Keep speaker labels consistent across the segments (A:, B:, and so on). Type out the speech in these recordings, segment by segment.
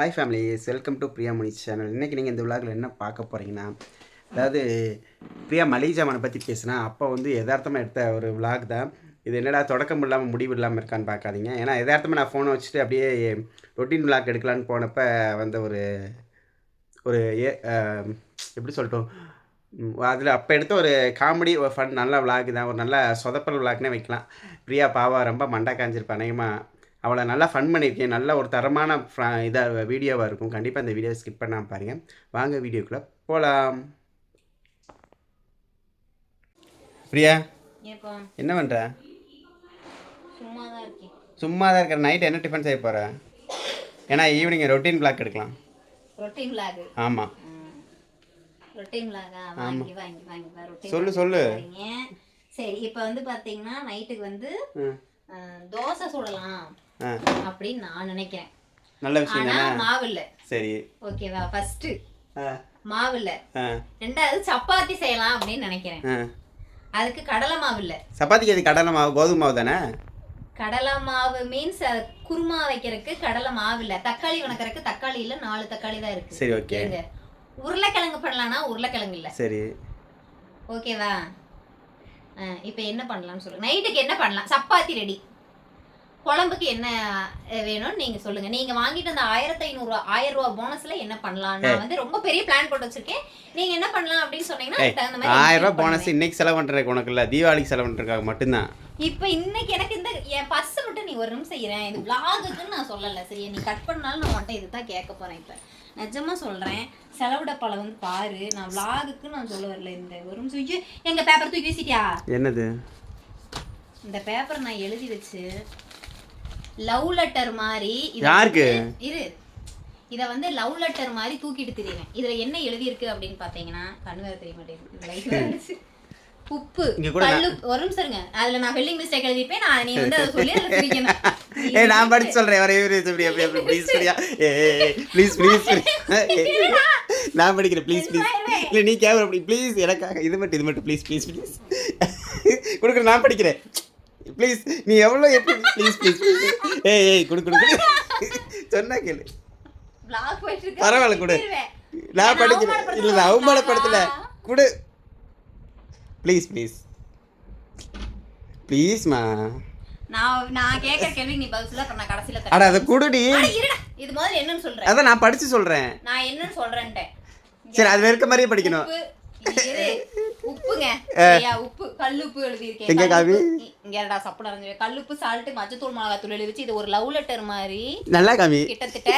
A: Hi families, welcome to Priya Mani channel. இன்றைக்கி நீங்கள் இந்த விழாவில் என்ன பார்க்க போகிறீங்கன்னா, அதாவது பிரியா மளிகை ஜாமானை பற்றி பேசுனா அப்போ வந்து யதார்த்தமாக எடுத்த ஒரு விளாக் தான் இது. என்னடா தொடக்கம் இல்லாமல் முடிவு இல்லாமல் இருக்கான்னு பார்க்காதீங்க. ஏன்னா யதார்த்தமாக நான் ஃபோனை வச்சுட்டு அப்படியே ரொட்டீன் விளாக் எடுக்கலான்னு போனப்போ வந்த ஒரு ஒரு எப்படி சொல்லட்டும், அதில் அப்போ எடுத்த ஒரு காமெடி ஒரு ஃபன் நல்ல விளாக் தான். ஒரு நல்ல சொதப்பல் விளாக்னே வைக்கலாம். பிரியா பாவா ரொம்ப மண்டை காஞ்சிருப்பா. அநேகமாக அவளை நல்லா ஃபன் பண்ணியிருக்கேன். நல்ல ஒரு தரமான இதாக வீடியோவாக இருக்கும். கண்டிப்பாக இந்த வீடியோவை ஸ்கிப் பண்ணாமல் பாருங்கள். வாங்க வீடியோக்குள்ளே போகலாம். பிரியா என்ன பண்ணுற? சும்மா தான் இருக்கிற. நைட் என்ன டிஃபன் செய்ய போகிற? ஏன்னா ஈவினிங் ரொட்டீன் பிளாக் எடுக்கலாம்.
B: Routine block? ஆமாம், ரொட்டீன் பிளாகா? வாங்கி வாங்கி வாங்கி
A: சொல்லு சொல்லு.
B: சரி, இப்போ வந்து பார்த்தீங்கன்னா நைட்டுக்கு வந்து தோசை சுடலாம் அப்படின்னு நான் நினைக்கிறேன்.
A: நல்ல விஷயம் தானே?
B: மாவு இல்ல.
A: சரி,
B: ஓகேவா? ஃபர்ஸ்ட் மாவு இல்ல. ரெண்டாவது சப்பாத்தி செய்யலாம் அப்படின்னு நினைக்கிறேன். அதுக்கு கடலை மாவு இல்ல.
A: சப்பாத்திக்கு அது கடலை மாவு, கோதுமை மாவு தானே?
B: கடலை மாவு மீன்ஸ் குருமா வைக்கிறதுக்கு கடலை மாவு இல்ல. தக்காளி வணக்கறதுக்கு தக்காளி இல்ல, 4 தக்காளி தான் இருக்கு.
A: சரி, ஓகே.
B: உருளைக்கிழங்கு பண்ணலாம்னா உருளைக்கிழங்கு இல்ல.
A: சரி,
B: ஓகேவா? இப்போ என்ன பண்ணலாம்னு சொல்லுங்க. நைட்டுக்கு என்ன பண்ணலாம்? சப்பாத்தி ரெடி. குழம்புக்கு என்ன வேணும்னு நீங்க சொல்லுங்க. நீங்க வாங்கிட்டு அந்த 1000 ரூபா போனஸ்ல என்ன பண்ணலாம்? நான் வந்து ரொம்ப பெரிய பிளான் போட்டு வச்சிருக்கேன். நீங்க என்ன பண்ணலாம் அப்படின்னு சொன்னீங்கன்னா
A: 1000 ரூபா போனஸ் இன்னைக்கு செலவு பண்றதுக்கு உனக்கு இல்ல, தீபாவளிக்கு செலவு பண்றதுக்காக மட்டும்தான்.
B: இப்போ இன்னைக்கு எனக்கு இந்த என் பர்ஸ் மட்டும் நீ ஒரு நிமிஷம் செய்யறேன். இது விளாகுக்குன்னு நான் சொல்லல, சரியா? நீ கட் பண்ணாலும் நான் உன்ட்ட இதுதான் கேட்க போறேன். இப்போ நிஜமா சொல்றேன், செலவிட பல வந்து பாரு. நான் விளாகுக்கு நான் சொல்ல வரல. இந்த ஒரு நிமிஷம். எங்க பேப்பர் தூக்கி வீசிட்டியா?
A: என்னது
B: இந்த பேப்பர் நான் எழுதி வச்சு லவ் லெட்டர் மாதிரி.
A: யாருக்கு
B: இரு, இத வந்து லவ் லெட்டர் மாதிரி தூக்கிட்டு திரியறேன். இதுல என்ன எழுதி இருக்கு அப்படின்னு பாத்தீங்கன்னா, கண்ணு வேற தெரிய மாட்டேங்குது. உப்பு கல்லு. ஒரு நிமிஷம் இருங்க, அதுல நான் ஸ்பெல்லிங் மிஸ்டேக் எழுதிப்பேன். நான் நீ வந்து அதை சொல்லி அதை திரிக்கணும்.
A: நான் படிச்சு சொல்றேன். ப்ளீஸ் ப்ளீஸ் ப்ளீஸ் நான் படிக்கிறேன். ப்ளீஸ் ப்ளீஸ் இல்லை, நீ கேமரா அப்படி ப்ளீஸ் எனக்காக இது மட்டும் ப்ளீஸ் ப்ளீஸ் ப்ளீஸ் கொடுக்குறேன். நான் படிக்கிறேன். ப்ளீஸ் நீ எவ்வளோ எப்படி ப்ளீஸ் ப்ளீஸ் ஏய் கொடு சொன்னா கேளு. பரவாயில்ல கொடு. நான் படிக்கிறேன். இல்லை, நான் அவமானப்படுத்தல. கொடு ப்ளீஸ் ப்ளீஸ் ப்ளீஸ்மா.
B: நான் கேட்குற கேள்வி நீ பதில் சொல்ல. நான் கடைசியில்
A: அட அதை கொடுடி.
B: இது முதல்ல என்னன்னு சொல்றேன்.
A: அதான் நான் படிச்சு சொல்றேன்.
B: நான் என்னன்னு சொல்றேன்ட்டேன்.
A: சரி, அது வெறுக்க மாதிரியே படிக்கணும்.
B: உப்புங்க, உப்பு கல்லுப்பு எழுதியிருக்கேன்.
A: எங்க காவி?
B: இங்கடா சப்பு நிறைஞ்சு கல்லுப்பு, சால்ட், மஞ்சத்தூள், மிளகாத்தூள் எழுதி வச்சு இது ஒரு லவ் லெட்டர் மாதிரி. நல்லா
A: காமி.
B: கிட்டத்தட்ட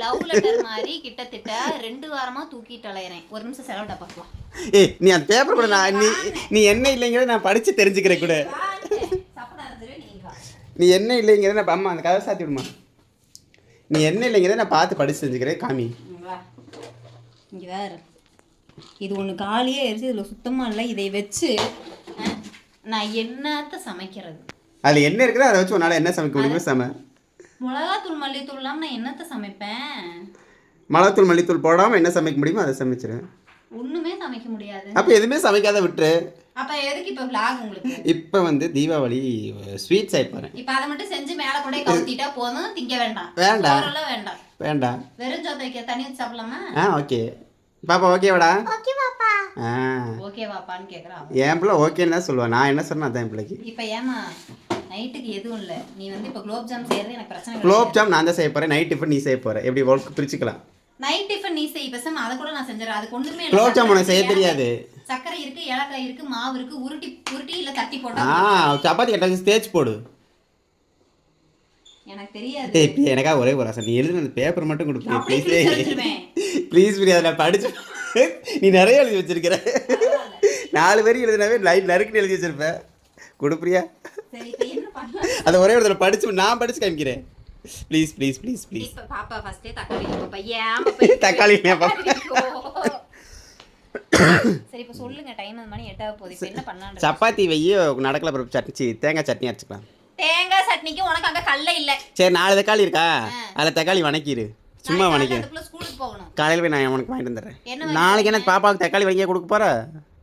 B: லவ் லெட்டர் மாதிரி கிட்டத்தட்ட 2 வாரமா தூக்கிட்டு அலையறேன். ஒரு நிமிஷம் செலவுடா பார்க்கலாம்.
A: ஏய், நீ அந்த பேப்பர் கூட நான் நீ என்ன இல்லைங்கிறத நான் படிச்சு தெரிஞ்சுக்கிறேன் கூட. நீ என்ன இல்லைங்கிறத நான் அம்மா அந்த கதை சாத்தி விடுமா. நீ என்ன இல்லைங்கிறத நான் பார்த்து படிச்சு தெரிஞ்சுக்கிறேன். காமி.
B: இங்கே வேற இது ஒன்று காலியே ஆயிடுச்சு. இதில் சுத்தமாக இல்லை. இதை வச்சு நான் என்னத்த சமைக்கிறது?
A: அதில் என்ன இருக்குதோ அதை வச்சு உன்னால் என்ன சமைக்க முடியுமோ
B: மிளகாத்தூள் மல்லித்தூள் இல்லாமல் நான் என்னத்த சமைப்பேன்?
A: மிளகாத்தூள் மல்லித்தூள் போடாமல் என்ன சமைக்க முடியுமோ அதை சமைச்சிரு.
B: ஒன்றுமே சமைக்க முடியாது.
A: அப்போ எதுவுமே சமைக்காத விட்டுரு.
B: அப்போ எதுக்கு இப்போ vlog உங்களுக்கு?
A: இப்போ வந்து தீபாவளி ஸ்வீட் செய்ய போகிறேன்.
B: இப்போ அதை மட்டும் செஞ்சு மேலே கூட கவுத்திட்டா போதும். திங்க வேண்டாம். வேண்டாம்
A: வேண்டாம்.
B: வெறும் சோத்தை வைக்க தண்ணி ஊற்றி சாப்பிடலாமா?
A: ஓகே பாப்பா. ஓகேவாடா?
B: ஓகே பாப்பா. ஓகே பாப்பான்னு கேட்குறான்.
A: என் பிள்ளை ஓகேன்னு தான் சொல்லுவான். நான் என்ன சொன்னேன் அதான் என் பிள்ளைக்கு.
B: இப்போ ஏமா நைட்டுக்கு எதுவும் இல்லை. நீ வந்து இப்போ குலோப் ஜாம் செய்யறது எனக்கு பிரச்சனை.
A: குலோப் ஜாம் நான் தான் செய்ய போகிறேன். நைட் டிஃபன் நீ செய்ய போகிற. எப்படி ஒர்க் பிரிச்சுக்கலாம்.
B: நைட் டிஃபன் நீ செய். பேசாம அதை கூட நான் செஞ்சிடறேன். அதுக்கு ஒண்ணுமே இல்லை.
A: குலோப் ஜாம் உனக்கு செய்ய தெரியாது.
B: சக்கரை இருக்கு, ஏலக்காய் இருக்கு, மாவு இருக்கு. உருட்டி இல்ல தட்டி போட்டா.
A: சப்பாத்தி கட்டாச்சு தேய்ச்சி போடு.
B: எனக்கு தெரியாது.
A: ஏய், எனக்காக ஒரே ஒரு ஆசை. நீ எழுதுன அந்த பேப்பர் மட்டும் கொடு ப்ளீஸ். ப்ளீஸ் பிரியா, நான் படிச்சு நீ நிறைய எழுதி வச்சிருக்கிற. 4 வரி எழுதினாவே லைட் நறுக்குன்னு எழுதி வச்சிருப்பேன். கொடு பிரியா. அதை ஒரே இடத்துல படிச்சு நான் படிச்சு காமிக்கிறேன். Please please please please.
B: பாப்பா ஃபர்ஸ்டே தக்காளி சரி, இப்போ சொல்லுங்க. டைம் மணி 8 போகுது. இப்போ என்ன பண்ணலாம்?
A: சப்பாத்தி வெய்யோ நடக்கல பருப்பு சட்னி, தேங்காய் சட்னி அரைச்சிக்கலாம்.
B: தேங்காய் சட்னிக்கு உனக்கு அங்கே கல்ல இல்லை.
A: சரி, 4 தக்காளி இருக்கா? அதில் தக்காளி வணக்கிடு. சும்மா வணக்கி.
B: ஸ்கூலுக்கு போகணும்.
A: காலையில் போய் நான் உனக்கு வாங்கிட்டு வந்துடுறேன். நாளைக்கு என்ன பாப்பாவுக்கு தக்காளி வணக்கியே கொடுக்க போகிற?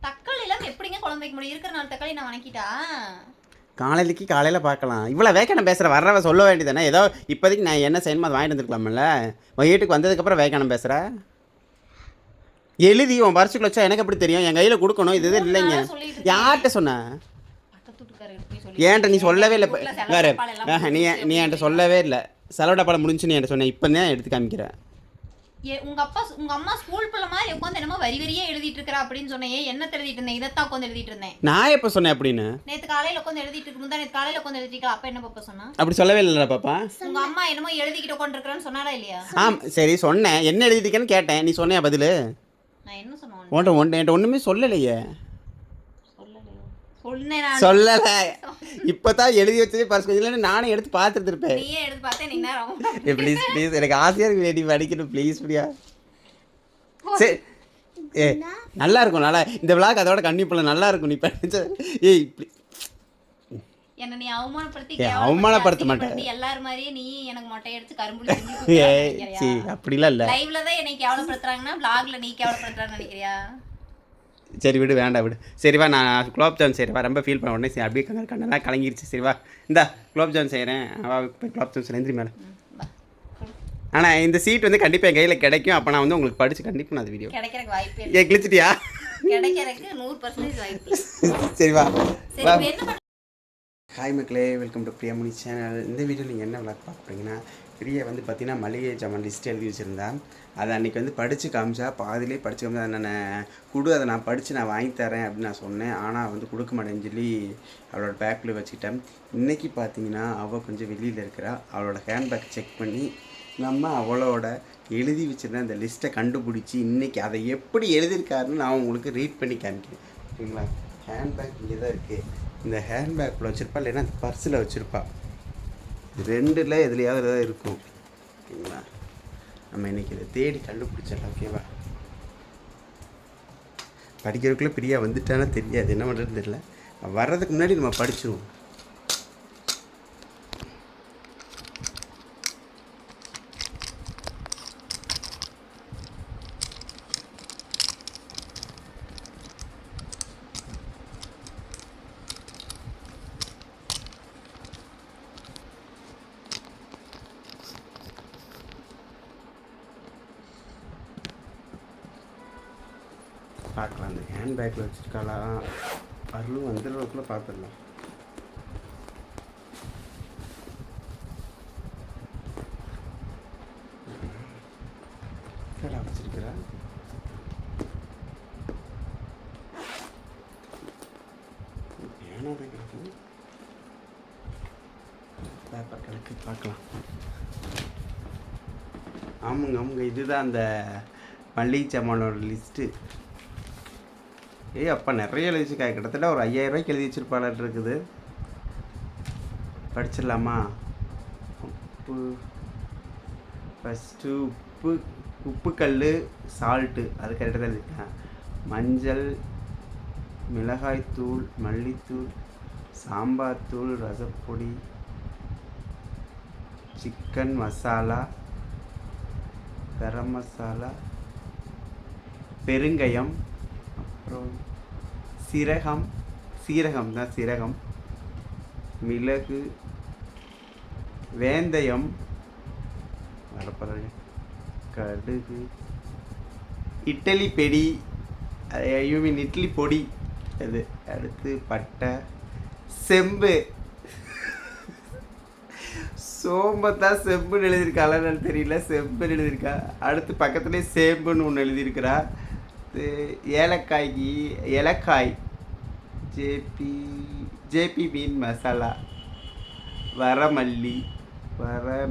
B: தக்காளி எல்லாம் எப்படிங்க குழம்பு வைக்க முடியும்? இருக்கிற 4 தக்காளி நான் வணக்கிட்டா
A: காலையிலக்கு காலையில் பார்க்கலாம். இவ்வளோ வேக்கானம் பேசுகிற வர்றவ சொல்ல வேண்டியதானே. ஏதோ இப்போதைக்கு நான் என்ன செய்யணுமோ அதை வாங்கிட்டு வந்துருக்கலாம்ல. உன் வீட்டுக்கு வந்ததுக்கப்புறம் வேக்கானம் பேசுகிற. எழுதி உன் பரிசுக்குள்ள வச்சா எனக்கு எப்படி தெரியும்? என் கையில் கொடுக்கணும். இது எதுவும் இல்லைங்க. யார்கிட்ட சொன்ன? ஏன்ட்ட நீ சொல்லவே இல்லை. வேறு நீ என்கிட்ட சொல்லவே இல்லை. செலவு டப்பாவில் முடிஞ்சு நீ என்கிட்ட சொன்ன. இப்போ தான் எடுத்து காமிக்கிறேன்.
B: உங்க அம்மா ஸ்கூல் பிள்ளை மாதிரி உட்காந்து என்னமோ வரி வரியே எழுதிட்டு இருக்கா அப்படின்னு சொன்னேன். என்ன எழுதிட்டு இருந்தேன்? இதைத்தான் உட்காந்து எழுதிட்டு இருந்தேன்.
A: நான் எப்போ சொன்னேன் அப்படின்னு?
B: நேற்று காலையில உட்காந்து எழுதிட்டு இருக்கு. முந்தா நேற்று காலையில உட்காந்து எழுதிட்டு அப்ப என்ன பாப்பா சொன்னா?
A: அப்படி சொல்லவே இல்லை பாப்பா.
B: உங்க அம்மா என்னமோ எழுதிக்கிட்டு உட்காந்துருக்கான்னு சொன்னாரா இல்லையா?
A: சரி சொன்னேன். என்ன எழுதிருக்கேன்னு கேட்டேன். நீ சொன்னியா பதில்?
B: நான் என்ன சொன்னேன்?
A: என்கிட்ட ஒன்றுமே சொல்லலையே. சொல்லல. இப்பதான் எழுதி வச்சதே பரிசு. இல்லைன்னு நானே எடுத்து பார்த்துருப்பேன்.
B: நீயே எடுத்து பார்த்தேன். நீ நேரம்
A: ப்ளீஸ் ப்ளீஸ் எனக்கு ஆசையாக இருக்கு. நீ படிக்கணும் ப்ளீஸ் பிரியா. சரி நல்லா இருக்கும். நல்லா இந்த விளாக் அதோட கண்டிப்பாக நல்லா இருக்கும். நீ படிச்ச
B: என்ன நீ அவமானப்படுத்தி
A: அவமானப்படுத்த மாட்டேன்.
B: எல்லாரும் மாதிரியே நீ எனக்கு மொட்டை அடிச்சு கரும்புலி
A: அப்படிலாம் இல்லை.
B: லைவ்ல தான் என்னை கேவலப்படுத்துறாங்கன்னா vlogல நீ கேவலப்படுத்துறான்னு நினைக்கிறியா?
A: சரி விடு, வேண்டாம் விடு. சரிவா நான் குலோப் ஜான் செய்கிறவா. ரொம்ப ஃபீல் பண்ண உடனே சரி அப்படியே கண்ணெல்லாம் கலங்கிருச்சு. சரிவா இந்தா குலோப் ஜான் செய்கிறேன். குலோப் ஜான் எந்திரி மேலே. ஆனால் இந்த சீட் வந்து கண்டிப்பாக என் கையில் கிடைக்கும். அப்போ நான் வந்து உங்களுக்கு படித்து கண்டிப்பாக நான் அந்த வீடியோ
B: கிடைக்கிறதுக்கு வாய்ப்பு
A: கிழிச்சிட்டியா?
B: கிடைக்கிறதுக்கு 100% வாய்ப்பு.
A: சரிவா.
B: சரி என்ன?
A: ஹாய் மக்களே, வெல்கம் டு பிரியாமணி சேனல். இந்த வீடியோ நீங்கள் என்ன விளாக் பார்க்க போகிறீங்கன்னா, பிரியா வந்து பார்த்தீங்கன்னா மளிகை ஜாமான் லிஸ்ட் எழுதி வச்சுருந்தேன். அதை அன்றைக்கி வந்து படித்து காமிச்சா. பாதிலே படித்து காமிச்சா. நான் அதை நான் படித்து நான் வாங்கி தரேன் அப்படின்னு நான் சொன்னேன். ஆனால் வந்து கொடுக்க மாட்டேன்னு சொல்லி அவளோட பேக்கில் வச்சுக்கிட்டேன். இன்றைக்கி பார்த்தீங்கன்னா அவள் கொஞ்சம் வெளியில் இருக்கிறா. அவளோட ஹேண்ட்பேக் செக் பண்ணி நம்ம அவளோட எழுதி வச்சுருந்தேன் அந்த லிஸ்ட்டை கண்டுபிடிச்சி இன்றைக்கி அதை எப்படி எழுதியிருக்காருன்னு நான் உங்களுக்கு ரீட் பண்ணி காமிக்கிறேன். சரிங்களா? ஹேண்ட்பேக் இங்கே தான் இருக்குது. இந்த ஹேண்ட்பேக்கில் வச்சுருப்பா, இல்லைன்னா அந்த பர்ஸில் வச்சுருப்பா. ரெண்டில் எதுலையாவது தான் இருக்கும். ஓகேங்களா? நம்ம இன்றைக்கி இதை தேடி கண்டுபிடிச்சிடலாம். ஓகேவா? படிக்கிறதுக்குள்ளே பிரியா வந்துட்டானா தெரியாது. என்ன பண்ணுறதுன்னு தெரியல. வர்றதுக்கு முன்னாடி நம்ம படிச்சிருவோம். பார்க்கலாம். அந்த ஹேண்ட்பேக்கில் வச்சுருக்காளா? அருளும் வந்துடுறதுக்குள்ளே பார்த்துடலாம். கடை வச்சிருக்கிறா. ஏன்னா கிடைக்கும் பேப்பர் கணக்கு பார்க்கலாம். ஆமாங்க இதுதான் அந்த மளிகை சாமானோட லிஸ்ட்டு. அப்பா நிறைய எழுதி வச்சுருக்கா. கிட்டத்தட்ட ஒரு 5000 ரூபாய்க்கு எழுதி வச்சுருப்பாளர் இருக்குது. படிச்சிடலாமா? உப்பு ஃபஸ்ட்டு உப்புக்கல் சால்ட்டு அது கரெக்டாக தான் எழுதியிருக்கேன். மஞ்சள், மிளகாய்த்தூள், மல்லித்தூள், சாம்பார் தூள், ரசப்பொடி, சிக்கன் மசாலா, கரம் மசாலா, பெருங்காயம், அப்புறம் சீரகம் தான் சீரகம், மிளகு, வேந்தயம், வரப்போகிறாங்க, கடுகு, இட்லி பொடி, இட்லி பொடி அது, அடுத்து பட்டை, செம்பு. சோம்பத்தான் செம்புன்னு எழுதியிருக்காளான்னு தெரியல. செம்புன்னு எழுதியிருக்கா. அடுத்து பக்கத்துலேயே சேம்புன்னு ஒன்று எழுதியிருக்கிறா. ஏலக்காய், ஜேபி மீன் மசாலா, வரமல்லி,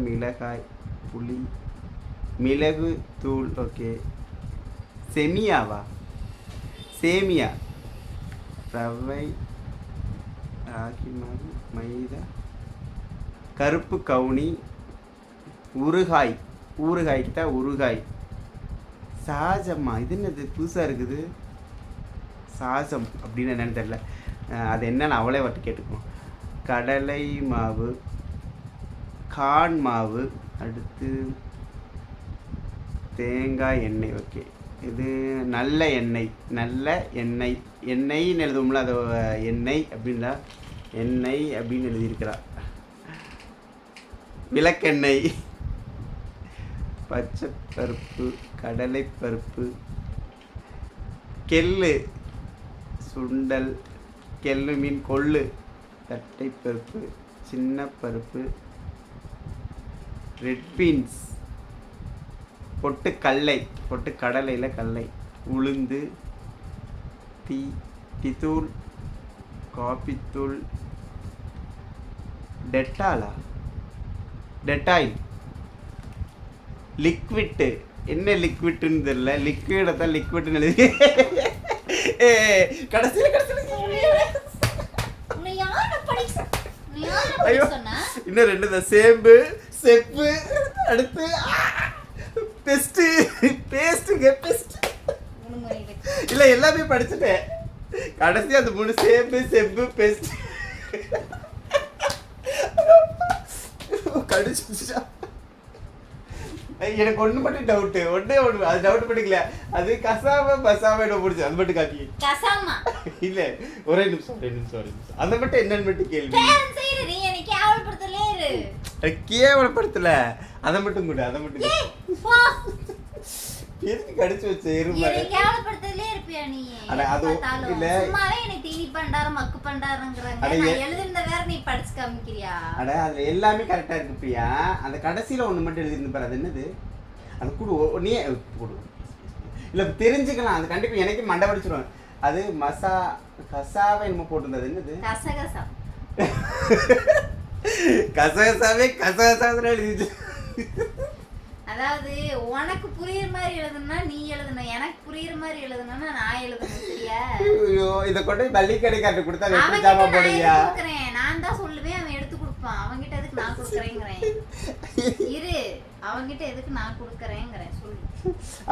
A: மிளகாய், புளி, மிளகு தூள். ஓகே. சேமியா, ரவை, ராகி மாவு, மைதா, கருப்பு கவுனி, ஊறுகாய்க்கு தான் ஊறுகாய். சாஜம்மா, இது என்னது புதுசாக இருக்குது? சாஜம் அப்படின்னு என்னென்னு தெரியல. அது என்னன்னு அவளே வட்டு கேட்டுக்குவோம். கடலை மாவு, கான் மாவு, அடுத்து தேங்காய் எண்ணெய். ஓகே. இது நல்ல எண்ணெய்ன்னு எழுதுவோம்ல, அது எண்ணெய் அப்படின்னா எண்ணெய் அப்படின்னு எழுதியிருக்கிறா. விளக்கெண்ணெய், பச்சைப்பருப்பு, கடலைப்பருப்பு, கெல்லு, சுண்டல், கெல்லு மீன் கொள்ளு, தட்டைப்பருப்பு, சின்ன பருப்பு, ரெட் பீன்ஸ், பொட்டுக்கடலை, பொட்டுக்கடலையில் கடலை, உளுந்து, டீத்தூள், காபித்தூள், டெட்டாயில், லிக்விட்டு. என்ன லிக்விட்டுன்னு தெரியல, லிக்விடை தான் லிக்விட்னு எழுதி. கடைசியில் ஐயோ இன்னும் 2 தான். சேம்பு, செப்பு, அடுத்து பேஸ்ட்டுங்க. இல்லை எல்லாமே படிச்சுட்டேன். கடைசி அந்த 3 சேம்பு, செப்பு, பேஸ்ட் கடிச்சு. எனக்கு ஒன்று மட்டும் டவுட்டு, ஒன்றே அது டவுட் பண்ணிக்கல. அது கசாம பசாம என்ன பிடிச்சி அது மட்டும் காட்டி.
B: கசாமா
A: இல்லை ஒரே நிமிஷம் அதை மட்டும் என்னன்னு மட்டும் கேள்வி. கேவலப்படுத்தல, அதை மட்டும் கூட, அதை மட்டும் எதுக்கு கடிச்சு வச்ச எருமை.
B: கேவலப்படுத்தலே இருப்பியா நீ?
A: அது இல்ல
B: சும்மாவே எனக்கு தீனி பண்டார மக்கு பண்டாரங்கறாங்க. நான் எழுதிருந்த வேற நீ படிச்சு காமிக்கிறியா?
A: அதுல எல்லாமே கரெக்டா இருக்கு பிரியா. அந்த கடைசில ஒண்ணு மட்டும் எழுதிருந்து பாரு. அது என்னது? அது கூட நீ போடு. இல்ல தெரிஞ்சுக்கலாம். அது கண்டிப்பா எனக்கு மண்டை வடிச்சிரும். அது கசாவை என்னமோ போட்டுருந்தது. என்னது?
B: கசகசா.
A: கசகசாவே எழுதிச்சு.
B: அதாவது உனக்கு புரியுற மாதிரி எழுதுனா நீ எழுதணும், எனக்கு புரியுற மாதிரி எழுதணும்னா நான் எழுதணும். சரியா? ஐயோ
A: இத கொண்டு மல்லி கடைக்காரட்ட கொடுத்தா வெட்டி ஜாமா போடுறியா?
B: நான் தான் சொல்லுவேன், அவன் எடுத்து கொடுப்பான். அவங்கிட்ட எதுக்கு நான் கொடுக்கறேங்கறேன்? இரு, அவங்கிட்ட எதுக்கு நான் கொடுக்கறேங்கறேன் சொல்லு.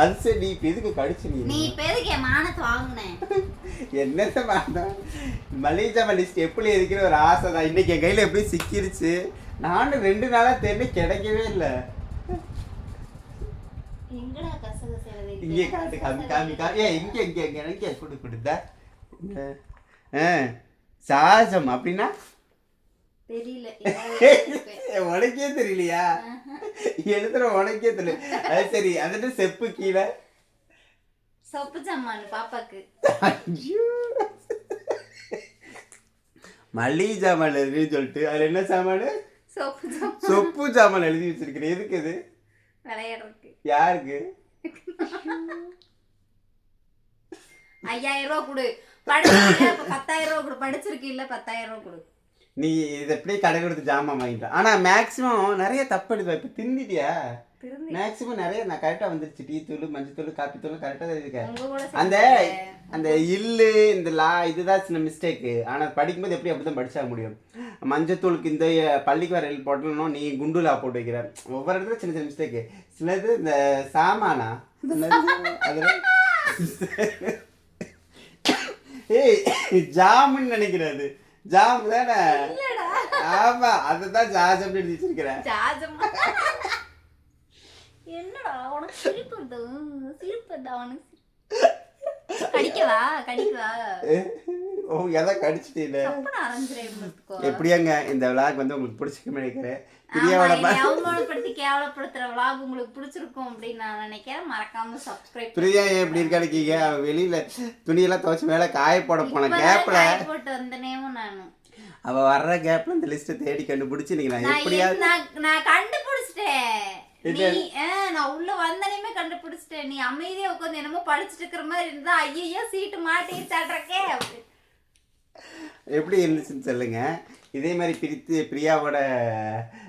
A: அது சரி, நீ எதுக்கு கடிச்சு
B: நீ இப்ப எதுக்கு மானத்தை வாங்குனே?
A: என்னத்த மானே? மல்லிகை ஜாமா லிஸ்ட் எப்படி இருக்கிற ஒரு ஆசை தான். இன்னைக்கு என் கையில எப்படி சிக்கிருச்சு. நானும் 2 நாளா தேடி கிடைக்கவே இல்லை.
B: எங்கடா கசகச எழுதி?
A: இங்கே காட்டு காமி. இங்கே கொடுத்தா சாஜம் அப்படின்னா
B: தெரியல.
A: உனக்கே தெரியலையா? எழுதுற உனக்கே தெரியல. அது சரி, அதுட்டு செப்பு கீழே
B: சொப்பு ஜாமான் பாப்பாக்கு.
A: மல்லிகை ஜாமான் எழுதின்னு சொல்லிட்டு அதுல என்ன சாமான்? சொப்பு ஜாமான் எழுதி வச்சிருக்கிறேன். எதுக்கு இது?
B: விளையாடுறதுக்கு.
A: யாருக்கு?
B: 5000 ரூபாய் கொடு. படிச்சிருக்கீங்க 10,000 ரூபாய் கொடு. படிச்சிருக்கு இல்ல 10,000 ரூபாய் கொடு.
A: நீ இதை எப்படி கடை கொடுத்து ஜாமான் வாங்கிட்ட. ஆனா மேக்ஸிமம் நிறைய தப்பு எழுதுவா. இப்ப திண்டிட்டியா? மேக்ஸிமம் நிறைய நான் கரெக்டா வந்துருச்சு. டீ தூள், மஞ்சள் தூள், காப்பி தூள் கரெக்டா இருக்கேன். அந்த இல்லு இந்த இதுதான் சின்ன மிஸ்டேக்கு. ஆனா படிக்கும்போது எப்படி அப்படிதான் படிச்சா முடியும். மஞ்சத்தூளுக்கு இந்த பள்ளிக்கு வர எல் போட்டணும், நீ குண்டுலா போட்டு வைக்கிற. ஒவ்வொரு இடத்துல சின்ன சின்ன மிஸ்டேக்கு. சிலது இந்த சாமானா அதுல ஜாமுன்னு நினைக்கிறது. ஜாம் தானே? ஆமா, அதுதான் ஜாஜம் எழுதி வச்சிருக்கிறேன்.
B: என்னடா உனக்கு சிரிப்பு உனக்கு கடிக்கவா?
A: ஓ, எதை கடிச்சிட்டீங்க? எப்படியாங்க இந்த விளாக் வந்து உங்களுக்கு பிடிச்சிருக்குன்னு நினைக்கிறேன்.
B: அவமானப்படுத்தி கேவலப்படுத்துற விளாக் உங்களுக்கு பிடிச்சிருக்கும் அப்படின்னு நான் நினைக்கிறேன். மறக்காம சப்ஸ்கிரைப்.
A: பிரியா எப்படி இருக்கீங்க? வெளியில துணியெல்லாம் துவைச்சு மேல காய போட போன கேப்ல
B: போட்டு வந்தனேவும் நானு.
A: அவ வர்ற கேப்ல இந்த லிஸ்ட்டை தேடி கண்டுபிடிச்சு நீங்க நான் எப்படியாவது
B: நான் கண்டுபிடிச்சிட்டேன். நான் உள்ள வந்தனையுமே கண்டுபிடிச்சிட்டேன். நீ அமைதியா உட்காந்து என்னமோ படிச்சுட்டு இருக்கிற மாதிரி இருந்தா ஐயோ சீட்டு மாட்டிடுச்சாட்றக்கே.
A: எப்படி இருந்துச்சுன்னு சொல்லுங்க. இதே மாதிரி பிரியாவோட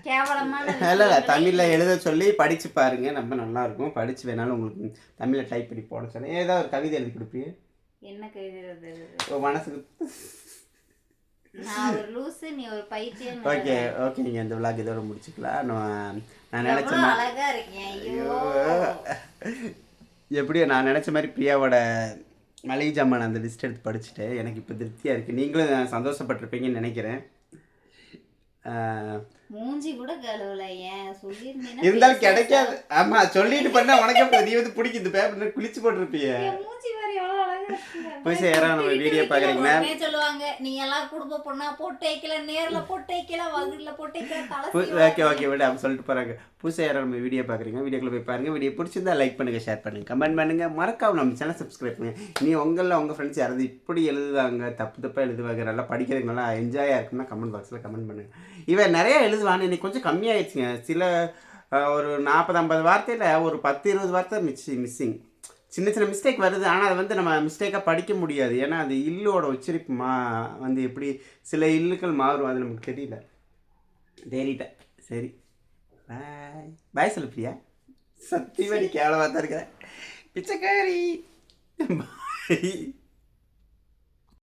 B: கேவலமான
A: தமிழ்ல எழுத சொல்லி படிச்சு பாருங்க. ரொம்ப நல்லா இருக்கும். படிச்சு வேணாலும் உங்களுக்கு தமிழ்ல டைப் பண்ணி போட சொன்னேன். ஏதாவது ஒரு கவிதை எழுதி கொடுப்பீங்க?
B: என்ன கவிதை?
A: மனசுக்கு
B: நான் ஒரு லூசு, நீ ஒரு பைத்தியம்.
A: ஓகே ஓகே, நீங்க இந்த விளாக் இதோட முடிச்சுக்கலாம். நான் நினைச்சேன்
B: அழகா இருக்கேன். ஐயோ
A: எப்படியோ நான் நினைச்ச மாதிரி பிரியாவோட மளிகை ஜாமான் அந்த லிஸ்ட் எடுத்து படிச்சுட்டேன். எனக்கு இப்போ திருப்தியாக இருக்குது. நீங்களும் சந்தோஷப்பட்டிருப்பீங்கன்னு நினைக்கிறேன்.
B: மூஞ்சி கூட கழுவல. ஏன் சொல்லியிருந்தீங்கன்னா
A: இருந்தாலும் கிடைக்காது. ஆமாம், சொல்லிட்டு பண்ணால் உனக்கு நீ வந்து பிடிக்கும். இந்த பேப்பர் குளிச்சு போட்டிருப்பீங்க.
B: மூஞ்சி வேறு எவ்வளோ
A: புதுசாக யாராவது நம்ம வீடியோ பார்க்குறீங்கன்னா
B: உடனே சொல்லுவாங்க நீ எல்லாம் குடும்ப பொண்ணா போட்டு வைக்கல, நேர்ல போட்டு வைக்கல, வகுடுல போட்டு வைக்கல, தலை
A: ஓகே விட அப்படி சொல்லிட்டு போகிறாங்க. புதுசாக யாராவது நம்ம வீடியோ பார்க்குறீங்க, வீடியோக்குள்ள போய் பாருங்கள். வீடியோ பிடிச்சிருந்தா லைக் பண்ணுங்கள், ஷேர் பண்ணுங்கள், கமெண்ட் பண்ணுங்கள், மறக்காம நம்ம சேனல் சப்ஸ்கிரைப் பண்ணுங்கள். நீ உங்கள் ஃப்ரெண்ட்ஸ் யாராவது இப்படி எழுதுவாங்க, தப்பாக எழுதுவாங்க, நல்லா படிக்கிறதுக்கு நல்லா என்ஜாயாக இருக்குன்னா கமெண்ட் பாக்ஸில் கமெண்ட் பண்ணுங்கள். இவன் நிறையா எழுதுவான்னு இன்னைக்கு கொஞ்சம் கம்மியாகிடுச்சுங்க. சில ஒரு 40-50 வார்த்தையில் ஒரு 10-20 வார்த்தை மிஸ்ஸிங். சின்ன சின்ன மிஸ்டேக் வருது. ஆனால் அதை வந்து நம்ம மிஸ்டேக்காக படிக்க முடியாது. ஏன்னா அது இல்லோட உச்சரிப்பு வந்து எப்படி சில இல்லுக்கள் மாறும், அது நமக்கு தெரியல. சரி, பாய் சொல்லு பிரியா. சத்தியமாக நீ கேவலமாக தான் இருக்கிற பிச்சைக்காரி. பாய்.